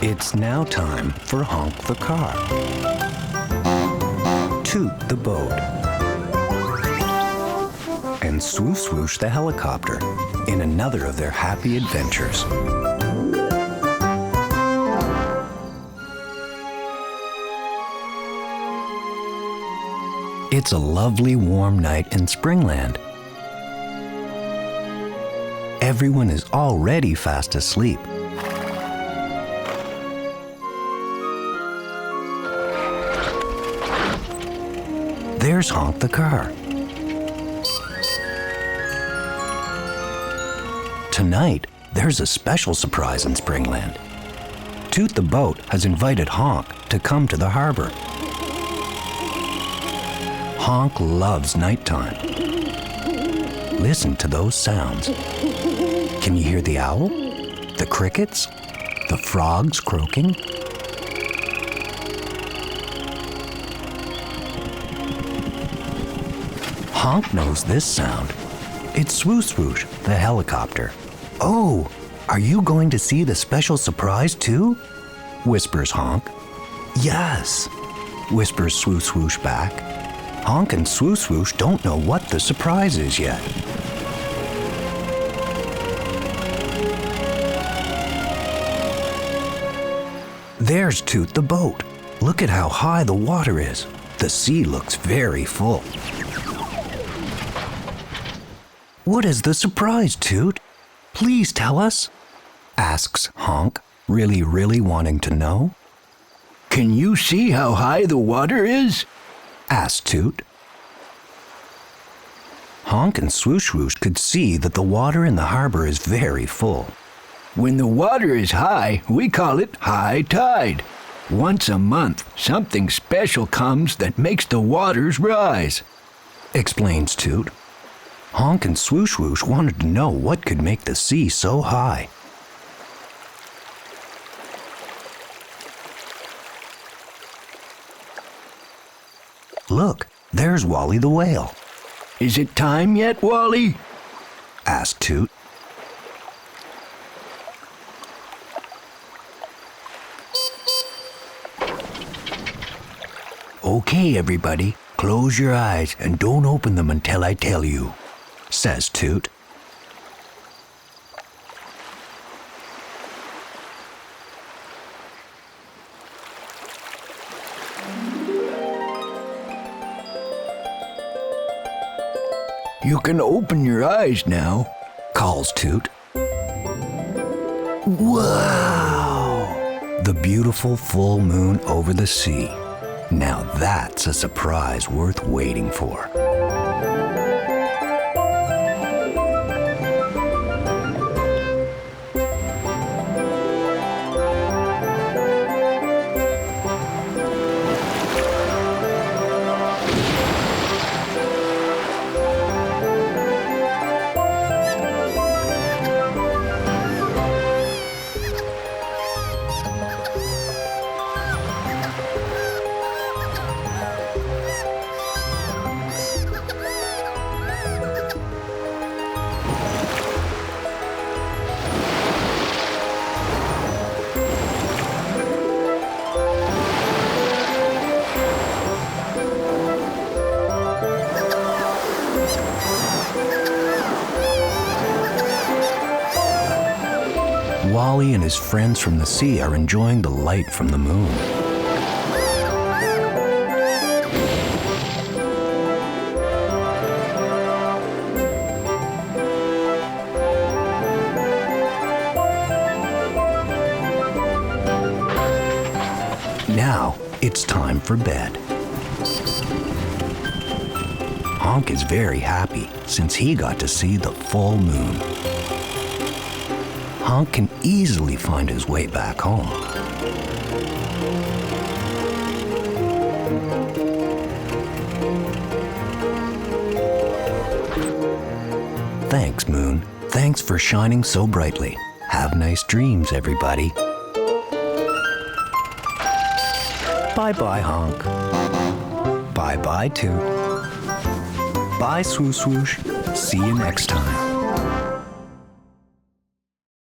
It's now time for Honk the car, Toot the boat, and Swo-Swoosh the helicopter in another of their happy adventures. It's a lovely warm night in Springland. Everyone is already fast asleep. There's Honk the car. Tonight, there's a special surprise in Springland. Toot the boat has invited Honk to come to the harbor. Honk loves nighttime. Listen to those sounds. Can you hear the owl, the crickets, the frogs croaking? Honk knows this sound. It's Swo-Swoosh, the helicopter. Oh, are you going to see the special surprise too? Whispers Honk. Yes, whispers Swo-Swoosh back. Honk and Swo-Swoosh don't know what the surprise is yet. There's Toot the boat. Look at how high the water is. The sea looks very full. What is the surprise, Toot? Please tell us, asks Honk, really wanting to know. Can you see how high the water is? Asked Toot. Honk and Swo-Swoosh could see that the water in the harbor is very full. When the water is high, we call it high tide. Once a month, something special comes that makes the waters rise, explains Toot. Honk and Swo-Swoosh wanted to know what could make the sea so high. Look, there's Wally the Whale. Is it time yet, Wally? Asked Toot. Okay, everybody, close your eyes and don't open them until I tell you, says Toot. You can open your eyes now, calls Toot. Wow! The beautiful full moon over the sea. Now that's a surprise worth waiting for. Wally and his friends from the sea are enjoying the light from the moon. Now it's time for bed. Honk is very happy since he got to see the full moon. Honk can easily find his way back home. Thanks, Moon. Thanks for shining so brightly. Have nice dreams, everybody. Bye-bye, Honk. Bye-bye, Toot. Bye, Swo-Swoosh. See you next time.